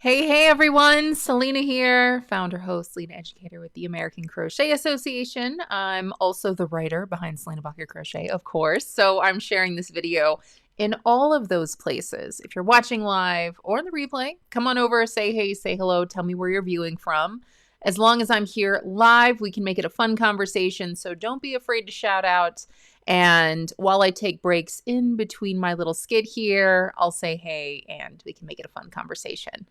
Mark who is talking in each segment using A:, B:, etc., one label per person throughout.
A: Hey everyone, Selena here, founder, host, lead educator with the American Crochet Association. I'm also the writer behind Selena Bacher Crochet, of course, so I'm sharing this video in all of those places. If you're watching live or in the replay, come on over, say hey, say hello, tell me where you're viewing from. As long as I'm here live, we can make it a fun conversation, so don't be afraid to shout out. And while I take breaks in between my little skit here, I'll say hey, and we can make it a fun conversation.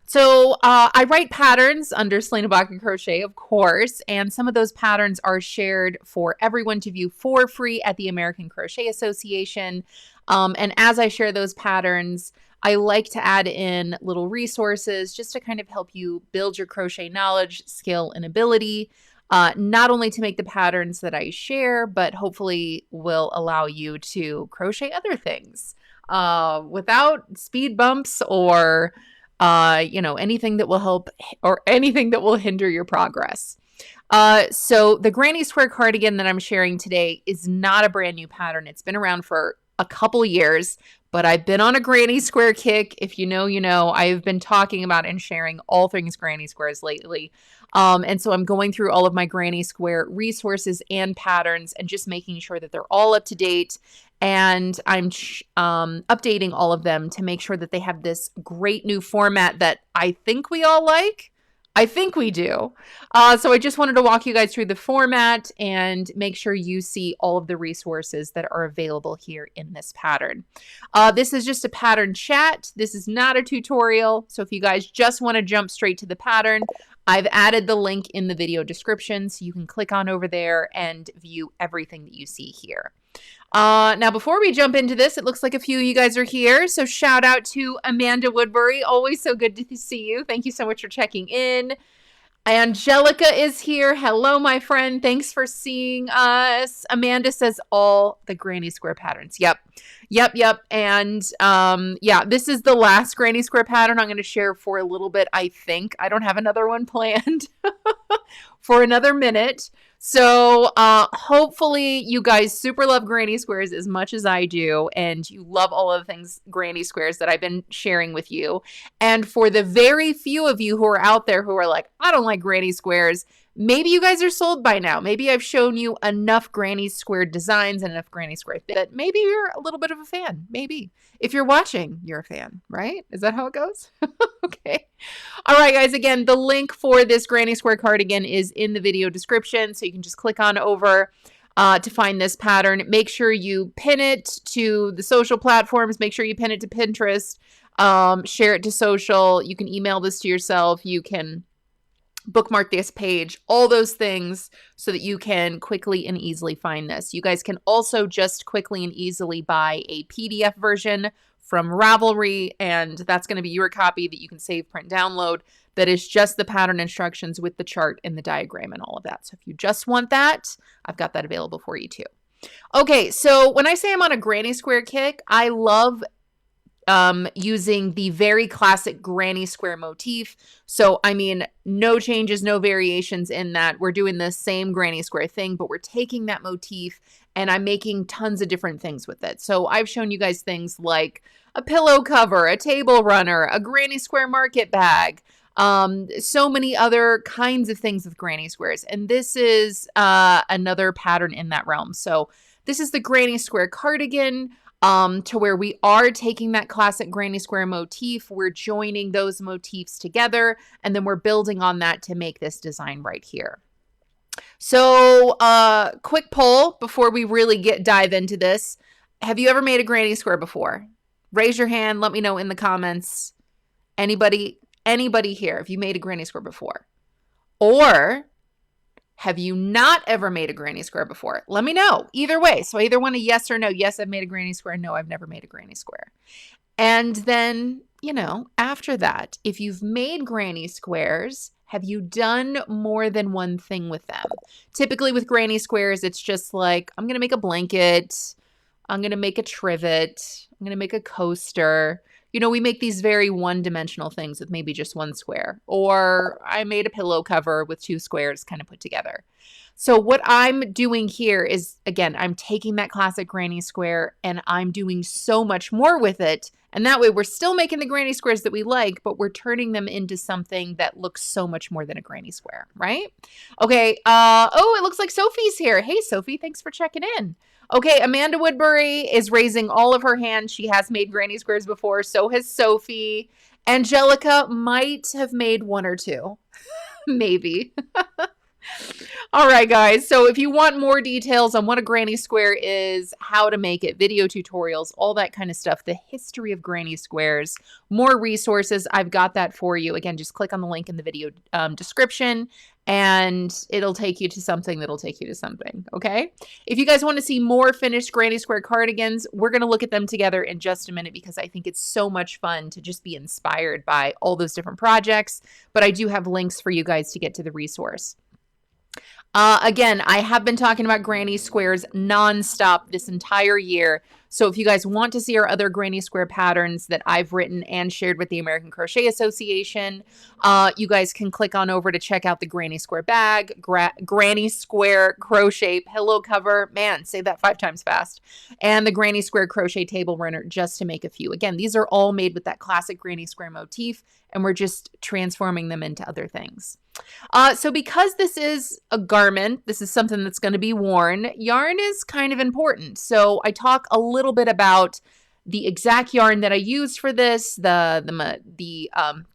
A: So I write patterns under Selena Bacher Crochet, of course, and some of those patterns are shared for everyone to view for free at the American Crochet Association. And as I share those patterns, I like to add in little resources just to kind of help you build your crochet knowledge, skill, and ability. Not only to make the patterns that I share, but hopefully will allow you to crochet other things without speed bumps or anything that will help or anything that will hinder your progress. So the granny square cardigan that I'm sharing today is not a brand new pattern. It's been around for a couple years, but I've been on a granny square kick. If you know, you know. I've been talking about and sharing all things granny squares lately. And so I'm going through all of my granny square resources and patterns and just making sure that they're all up to date. And I'm updating all of them to make sure that they have this great new format that I think we all like. I think we do. So I just wanted to walk you guys through the format and make sure you see all of the resources that are available here in this pattern. This is just a pattern chat. This is not a tutorial. So if you guys just want to jump straight to the pattern, I've added the link in the video description so you can click on over there and view everything that you see here. Now, before we jump into this, it looks like a few of you guys are here. So shout out to Amanda Woodbury. Always so good to see you. Thank you so much for checking in. Angelica is here. Hello, my friend. Thanks for seeing us. Amanda says all the granny square patterns. Yep. And yeah, this is the last granny square pattern I'm going to share for a little bit, I think. I don't have another one planned for another minute. So hopefully you guys super love granny squares as much as I do, and you love all of the things granny squares that I've been sharing with you. And for the very few of you who are out there who are like, I don't like granny squares, maybe you guys are sold by now. Maybe I've shown you enough granny square designs and enough granny square that maybe you're a little bit of a fan. Maybe. If you're watching, you're a fan, right? Is that how it goes? Okay. All right, guys. Again, the link for this granny square cardigan is in the video description, so you can just click on over to find this pattern. Make sure you pin it to the social platforms. Make sure you pin it to Pinterest. Share it to social. You can email this to yourself. You can bookmark this page, all those things so that you can quickly and easily find this. You guys can also just quickly and easily buy a PDF version from Ravelry, and that's going to be your copy that you can save, print, download. That is just the pattern instructions with the chart and the diagram and all of that. So if you just want that, I've got that available for you too. Okay, so when I say I'm on a granny square kick, I love using the very classic granny square motif. So, I mean, no changes, no variations in that. We're doing the same granny square thing, but we're taking that motif and I'm making tons of different things with it. So I've shown you guys things like a pillow cover, a table runner, a granny square market bag, so many other kinds of things with granny squares. And this is another pattern in that realm. So this is the granny square cardigan. To where we are taking that classic granny square motif, we're joining those motifs together, and then we're building on that to make this design right here. So, quick poll before we really dive into this. Have you ever made a granny square before? Raise your hand. Let me know in the comments. Anybody here, have you made a granny square before? Or have you not ever made a granny square before? Let me know. Either way. So I either want a yes or no. Yes, I've made a granny square. No, I've never made a granny square. And then, after that, if you've made granny squares, have you done more than one thing with them? Typically with granny squares, it's just like, I'm going to make a blanket. I'm going to make a trivet. I'm going to make a coaster. We make these very one-dimensional things with maybe just one square. Or I made a pillow cover with two squares kind of put together. So what I'm doing here is, again, I'm taking that classic granny square and I'm doing so much more with it And that way we're still making the granny squares that we like, but we're turning them into something that looks so much more than a granny square, right? Okay, oh, it looks like Sophie's here. Hey, Sophie, thanks for checking in. Okay, Amanda Woodbury is raising all of her hands. She has made granny squares before. So has Sophie. Angelica might have made one or two. Maybe. All right, guys. So if you want more details on what a granny square is, how to make it, video tutorials, all that kind of stuff, the history of granny squares, more resources, I've got that for you. Again, just click on the link in the video description and it'll take you to something that'll take you to something, okay? If you guys want to see more finished granny square cardigans, we're going to look at them together in just a minute because I think it's so much fun to just be inspired by all those different projects, but I do have links for you guys to get to the resource. Again, I have been talking about granny squares nonstop this entire year. So if you guys want to see our other granny square patterns that I've written and shared with the American Crochet Association, you guys can click on over to check out the granny square bag, granny square crochet pillow cover. Man, say that 5 times fast. And the granny square crochet table runner, just to make a few. Again, these are all made with that classic granny square motif, and we're just transforming them into other things. So because this is a garment, this is something that's going to be worn, yarn is kind of important. So I talk a little bit about the exact yarn that I used for this, the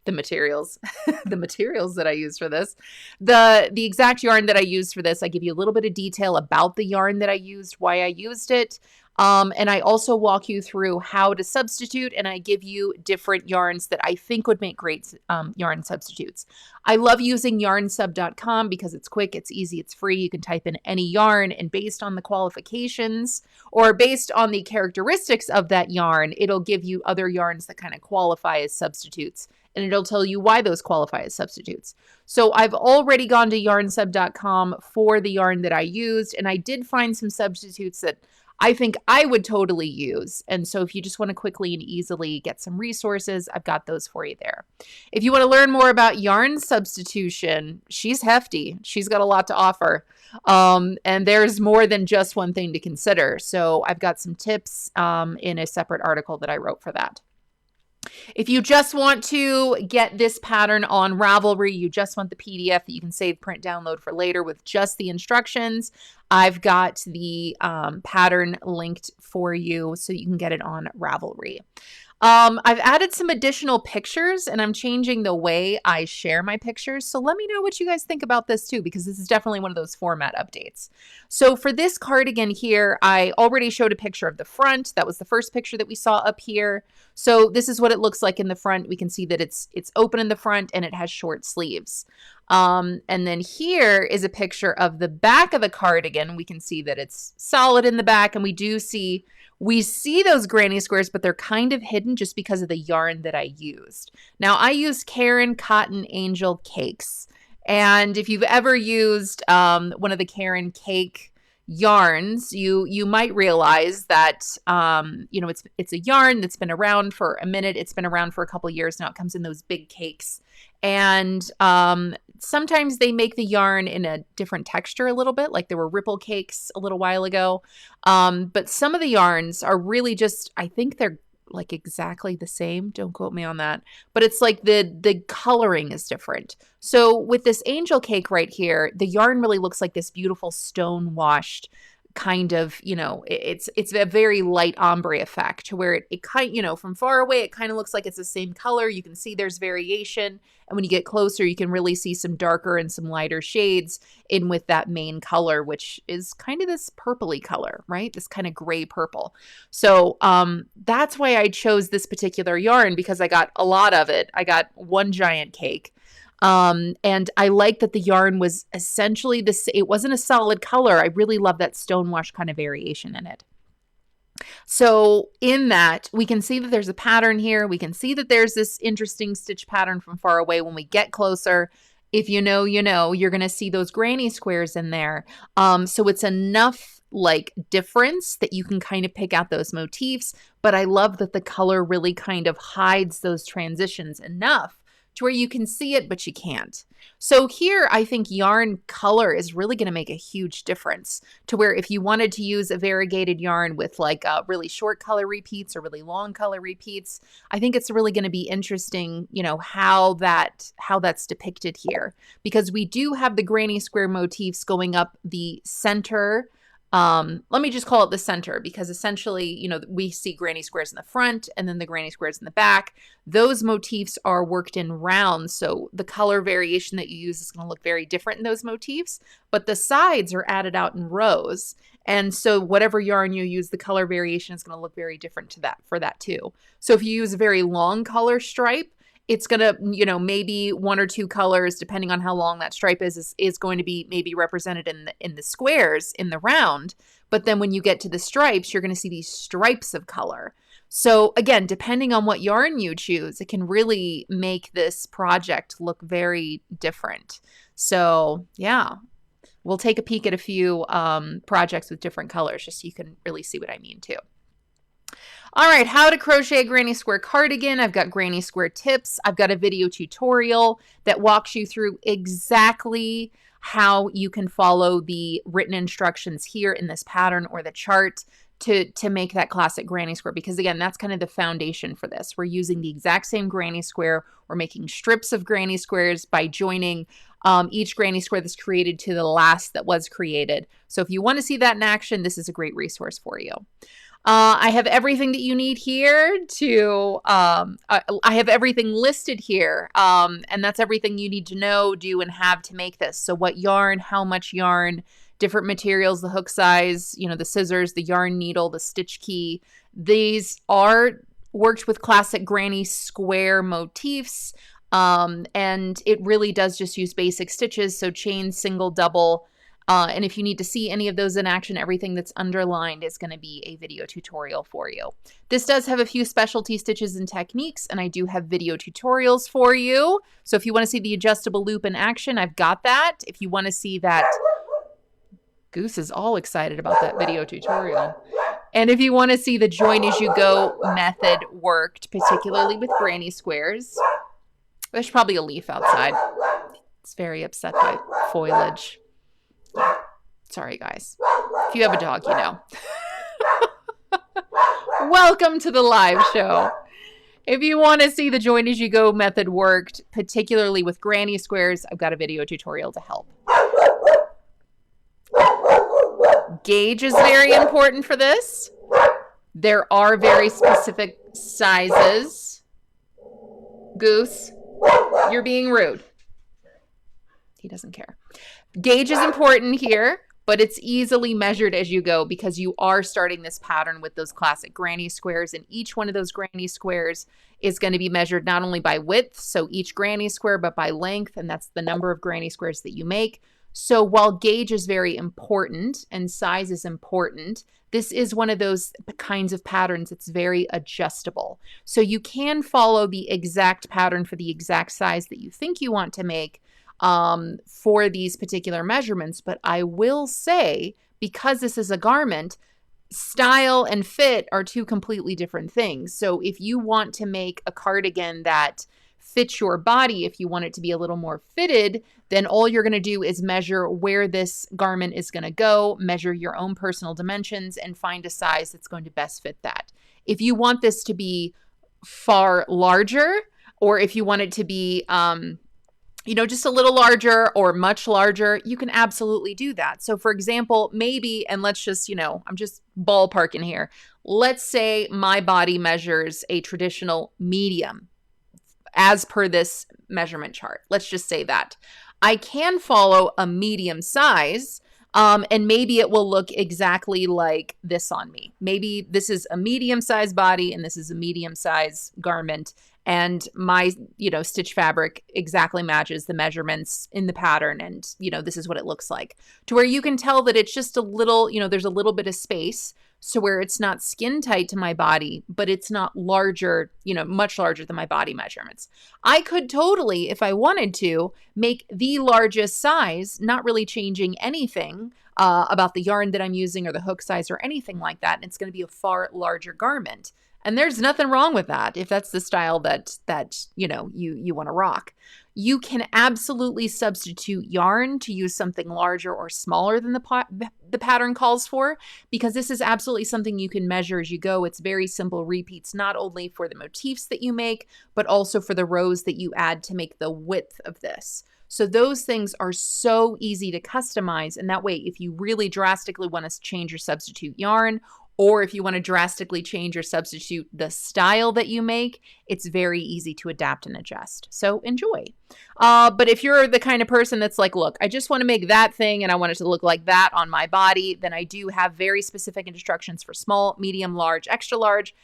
A: materials, the materials that I used for this, the exact yarn that I used for this. I give you a little bit of detail about the yarn that I used, why I used it. And I also walk you through how to substitute, and I give you different yarns that I think would make great yarn substitutes. I love using yarnsub.com because it's quick, it's easy, it's free. You can type in any yarn, and based on the qualifications or based on the characteristics of that yarn, it'll give you other yarns that kind of qualify as substitutes, and it'll tell you why those qualify as substitutes. So I've already gone to yarnsub.com for the yarn that I used, and I did find some substitutes that I think I would totally use. And so if you just want to quickly and easily get some resources, I've got those for you there. If you want to learn more about yarn substitution, she's hefty. She's got a lot to offer. And there's more than just one thing to consider. So I've got some tips in a separate article that I wrote for that. If you just want to get this pattern on Ravelry, you just want the PDF that you can save, print, download for later with just the instructions, I've got the pattern linked for you so you can get it on Ravelry. I've added some additional pictures and I'm changing the way I share my pictures. So let me know what you guys think about this too, because this is definitely one of those format updates. So for this cardigan here, I already showed a picture of the front. That was the first picture that we saw up here. So this is what it looks like in the front. We can see that it's open in the front and it has short sleeves. And then here is a picture of the back of the cardigan. We can see that it's solid in the back, and we see those granny squares, but they're kind of hidden just because of the yarn that I used. Now, I used Caron Cotton Angel Cakes. And if you've ever used one of the Caron cake yarns, you might realize that, it's a yarn that's been around for a minute. It's been around for a couple of years now. It comes in those big cakes. And sometimes they make the yarn in a different texture a little bit, like there were ripple cakes a little while ago. But some of the yarns are really just, I think they're like exactly the same. Don't quote me on that. But it's like the coloring is different. So with this angel cake right here, the yarn really looks like this beautiful stone washed kind of, it's a very light ombre effect to where it kind, from far away, it kind of looks like it's the same color. You can see there's variation. And when you get closer, you can really see some darker and some lighter shades in with that main color, which is kind of this purpley color, right? This kind of gray purple. So that's why I chose this particular yarn, because I got a lot of it. I got one giant cake. And I like that the yarn was essentially it wasn't a solid color. I really love that stonewash kind of variation in it. So in that, we can see that there's a pattern here. We can see that there's this interesting stitch pattern from far away. When we get closer, if you know, you're going to see those granny squares in there. So it's enough like difference that you can kind of pick out those motifs. But I love that the color really kind of hides those transitions enough to where you can see it, but you can't. So here, I think yarn color is really going to make a huge difference, to where if you wanted to use a variegated yarn with like really short color repeats or really long color repeats, I think it's really going to be interesting, you know, how that's depicted here, because we do have the granny square motifs going up the center. Let me just call it the center, because essentially, you know, we see granny squares in the front and then the granny squares in the back. Those motifs are worked in rounds, so the color variation that you use is going to look very different in those motifs, but the sides are added out in rows. And so whatever yarn you use, the color variation is going to look very different to that for that too. So if you use a very long color stripe, it's going to, you know, maybe one or two colors, depending on how long that stripe is going to be maybe represented in the squares in the round. But then when you get to the stripes, you're going to see these stripes of color. So again, depending on what yarn you choose, it can really make this project look very different. So yeah, we'll take a peek at a few projects with different colors, just so you can really see what I mean too. All right, how to crochet a granny square cardigan. I've got granny square tips. I've got a video tutorial that walks you through exactly how you can follow the written instructions here in this pattern or the chart to make that classic granny square, because again, that's kind of the foundation for this. We're using the exact same granny square. We're making strips of granny squares by joining each granny square that's created to the last that was created. So if you want to see that in action, this is a great resource for you. I have everything that you need here to, I have everything listed here, and that's everything you need to know, do, and have to make this. So what yarn, how much yarn, different materials, the hook size, you know, the scissors, the yarn needle, the stitch key. These are worked with classic granny square motifs, and it really does just use basic stitches, so chain, single, double. And if you need to see any of those in action, everything that's underlined is going to be a video tutorial for you. This does have a few specialty stitches and techniques, and I do have video tutorials for you. So if you want to see the adjustable loop in action, I've got that. If you want to see that, Goose is all excited about that video tutorial. And if you want to see the join as you go method worked, particularly with granny squares, there's probably a leaf outside. It's very upset by foliage. Sorry, guys. If you have a dog, you know. Welcome to the live show. If you want to see the join as you go method worked, particularly with granny squares, I've got a video tutorial to help. Gauge is very important for this. There are very specific sizes. Goose, you're being rude. He doesn't care. Gauge is important here, but it's easily measured as you go, because you are starting this pattern with those classic granny squares, and each one of those granny squares is going to be measured not only by width, so each granny square, but by length, and that's the number of granny squares that you make. So while gauge is very important and size is important, this is one of those kinds of patterns that's very adjustable. So you can follow the exact pattern for the exact size that you think you want to make for these particular measurements. But I will say, because this is a garment, style and fit are two completely different things. So if you want to make a cardigan that fits your body, if you want it to be a little more fitted, then all you're going to do is measure where this garment is going to go, measure your own personal dimensions, and find a size that's going to best fit that. If you want this to be far larger, or if you want it to be just a little larger or much larger, you can absolutely do that. So for example, maybe, and let's just, I'm just ballparking here. Let's say my body measures a traditional medium as per this measurement chart. Let's just say that. I can follow a medium size, and maybe it will look exactly like this on me. Maybe this is a medium size body and this is a medium size garment, and my, stitch fabric exactly matches the measurements in the pattern. And, this is what it looks like, to where you can tell that it's just a little, there's a little bit of space, so where it's not skin tight to my body, but it's not larger, much larger than my body measurements. I could totally, if I wanted to, make the largest size, not really changing anything about the yarn that I'm using or the hook size or anything like that. And it's going to be a far larger garment. And there's nothing wrong with that if that's the style that you know you want to rock. You can absolutely substitute yarn to use something larger or smaller than the pattern calls for, because this is absolutely something you can measure as you go. It's very simple repeats, not only for the motifs that you make, but also for the rows that you add to make the width of this. So those things are so easy to customize. And that way, if you really drastically want to change your substitute yarn, or if you want to drastically change or substitute the style that you make, it's very easy to adapt and adjust. So enjoy. But if you're the kind of person that's like, look, I just want to make that thing and I want it to look like that on my body, then I do have very specific instructions for small, medium, large, extra large,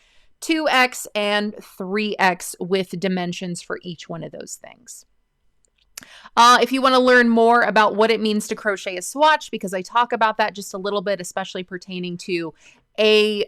A: 2X, and 3X with dimensions for each one of those things. If you want to learn more about what it means to crochet a swatch, because I talk about that just a little bit, especially pertaining to a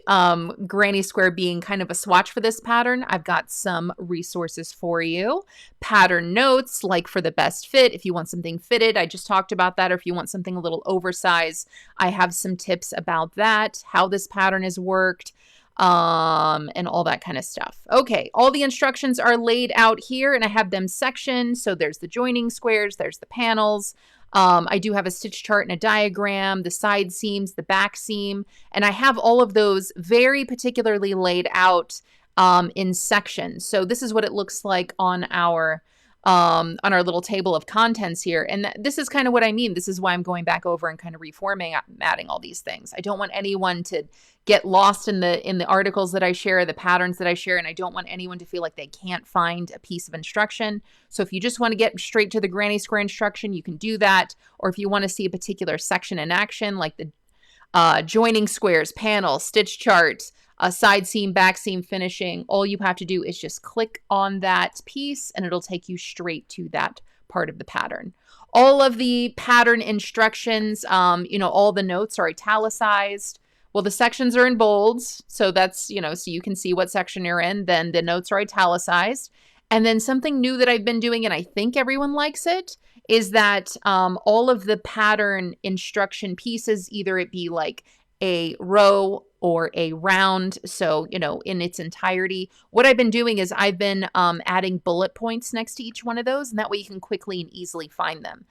A: granny square being kind of a swatch for this pattern, I've got some resources for you. Pattern notes, like for the best fit, if you want something fitted, I just talked about that, or if you want something a little oversized, I have some tips about that, how this pattern is worked, and all that kind of stuff. Okay, all the instructions are laid out here, and I have them sectioned. So there's the joining squares, there's the panels. I do have a stitch chart and a diagram, the side seams, the back seam, and I have all of those very particularly laid out in sections. So this is what it looks like on our little table of contents here. And this is kind of what I mean. This is why I'm going back over and kind of reformatting all these things. I don't want anyone to get lost in the articles that I share, the patterns that I share, and I don't want anyone to feel like they can't find a piece of instruction. So if you just want to get straight to the granny square instruction, you can do that. Or if you want to see a particular section in action, like the joining squares, panel, stitch chart, a side seam, back seam, finishing, all you have to do is just click on that piece and it'll take you straight to that part of the pattern. All of the pattern instructions, all the notes are italicized. Well, the sections are in bolds, so that's, so you can see what section you're in. Then the notes are italicized. And then something new that I've been doing, and I think everyone likes it, is that all of the pattern instruction pieces, either it be like a row or a round, so, in its entirety. What I've been doing is I've been adding bullet points next to each one of those, and that way you can quickly and easily find them.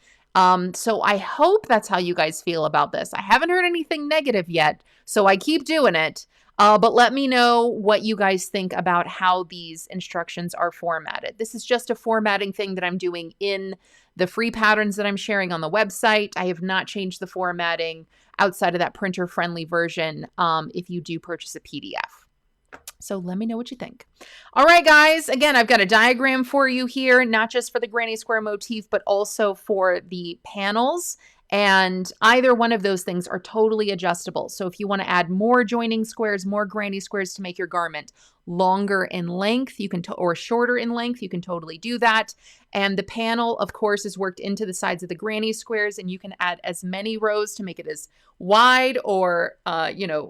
A: So I hope that's how you guys feel about this. I haven't heard anything negative yet, so I keep doing it. But let me know what you guys think about how these instructions are formatted. This is just a formatting thing that I'm doing in the free patterns that I'm sharing on the website. I have not changed the formatting outside of that printer-friendly version if you do purchase a PDF. So let me know what you think. All right, guys. Again, I've got a diagram for you here, not just for the granny square motif, but also for the panels. And either one of those things are totally adjustable. So if you want to add more joining squares, more granny squares to make your garment longer in length, you can, or shorter in length, you can totally do that. And the panel, of course, is worked into the sides of the granny squares, and you can add as many rows to make it as wide, or,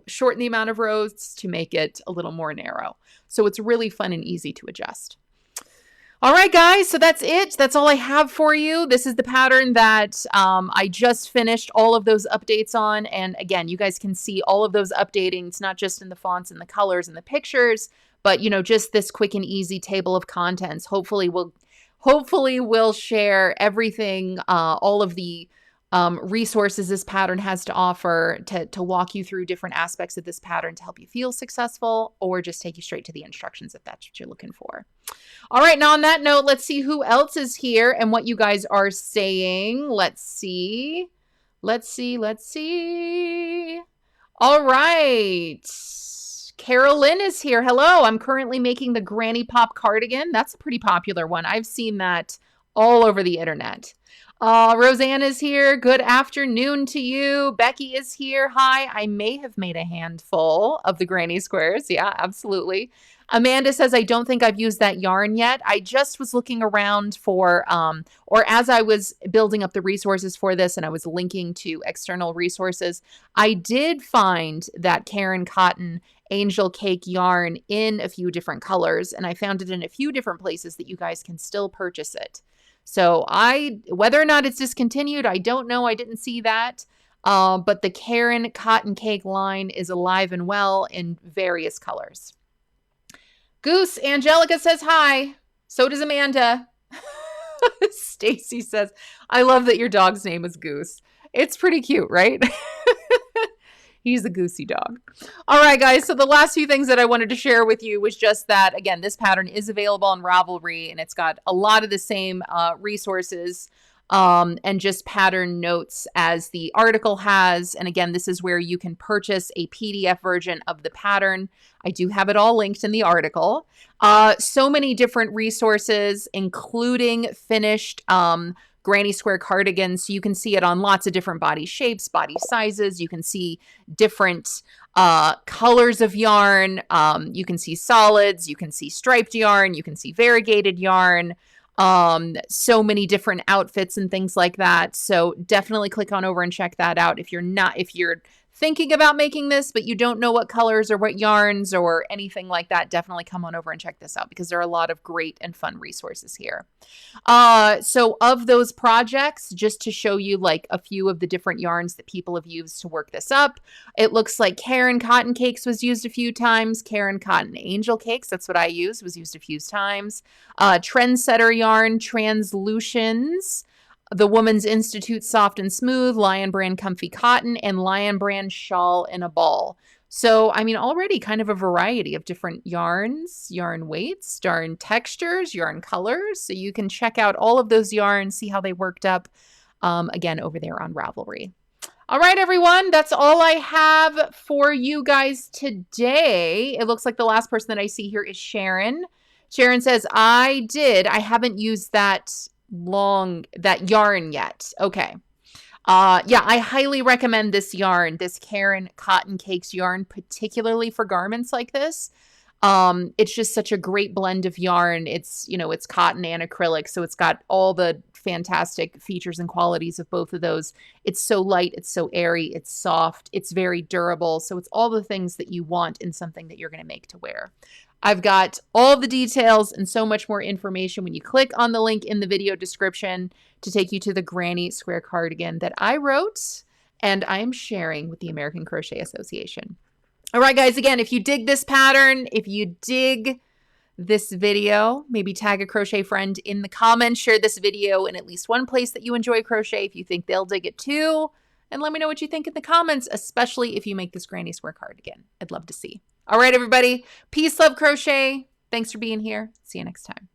A: shorten the amount of rows to make it a little more narrow. So it's really fun and easy to adjust. All right, guys, so that's it. That's all I have for you. This is the pattern that I just finished all of those updates on. And again, you guys can see all of those updatings, not just in the fonts and the colors and the pictures, but, just this quick and easy table of contents. Hopefully we'll share everything, all of the resources this pattern has to offer to walk you through different aspects of this pattern to help you feel successful, or just take you straight to the instructions if that's what you're looking for. All right, now on that note, let's see who else is here and what you guys are saying. Let's see. All right. Carolyn is here. Hello, I'm currently making the Granny Pop cardigan. That's a pretty popular one. I've seen that all over the internet. Roseanne is here. Good afternoon to you. Becky is here. Hi. I may have made a handful of the granny squares. Yeah, absolutely. Amanda says, I don't think I've used that yarn yet. I just was looking around for, or as I was building up the resources for this and I was linking to external resources, I did find that Caron Cotton Angel Cake yarn in a few different colors, and I found it in a few different places that you guys can still purchase it. So whether or not it's discontinued, I don't know. I didn't see that. But the Caron Cotton Cake line is alive and well in various colors. Goose, Angelica says hi. So does Amanda. Stacy says, I love that your dog's name is Goose. It's pretty cute, right? He's a goosey dog. All right, guys. So the last few things that I wanted to share with you was just that, again, this pattern is available on Ravelry, and it's got a lot of the same resources and just pattern notes as the article has. And again, this is where you can purchase a PDF version of the pattern. I do have it all linked in the article. So many different resources, including finished granny square cardigans. So you can see it on lots of different body shapes, body sizes. You can see different colors of yarn. You can see solids. You can see striped yarn. You can see variegated yarn. So many different outfits and things like that. So definitely click on over and check that out. If you're thinking about making this, but you don't know what colors or what yarns or anything like that, definitely come on over and check this out because there are a lot of great and fun resources here. So of those projects, just to show you like a few of the different yarns that people have used to work this up, it looks like Karen Cotton Cakes was used a few times. Karen Cotton Angel Cakes, that's what I used, was used a few times. Trendsetter Yarn, Translutions, the Woman's Institute Soft and Smooth, Lion Brand Comfy Cotton, and Lion Brand Shawl in a Ball. So, I mean, already kind of a variety of different yarns, yarn weights, yarn textures, yarn colors. So you can check out all of those yarns, see how they worked up, again, over there on Ravelry. All right, everyone, that's all I have for you guys today. It looks like the last person that I see here is Sharon. Sharon says, I haven't used that yarn yet. Okay. Yeah, I highly recommend this yarn, this Karen Cotton Cakes yarn, particularly for garments like this. It's just such a great blend of yarn. It's, it's cotton and acrylic, so it's got all the fantastic features and qualities of both of those. It's so light, it's so airy, it's soft, it's very durable. So it's all the things that you want in something that you're going to make to wear. I've got all the details and so much more information when you click on the link in the video description to take you to the granny square cardigan that I wrote and I'm sharing with the American Crochet Association. All right, guys, again, if you dig this pattern, if you dig this video, maybe tag a crochet friend in the comments, share this video in at least one place that you enjoy crochet if you think they'll dig it too. And let me know what you think in the comments, especially if you make this granny square cardigan. I'd love to see. All right, everybody. Peace, love, crochet. Thanks for being here. See you next time.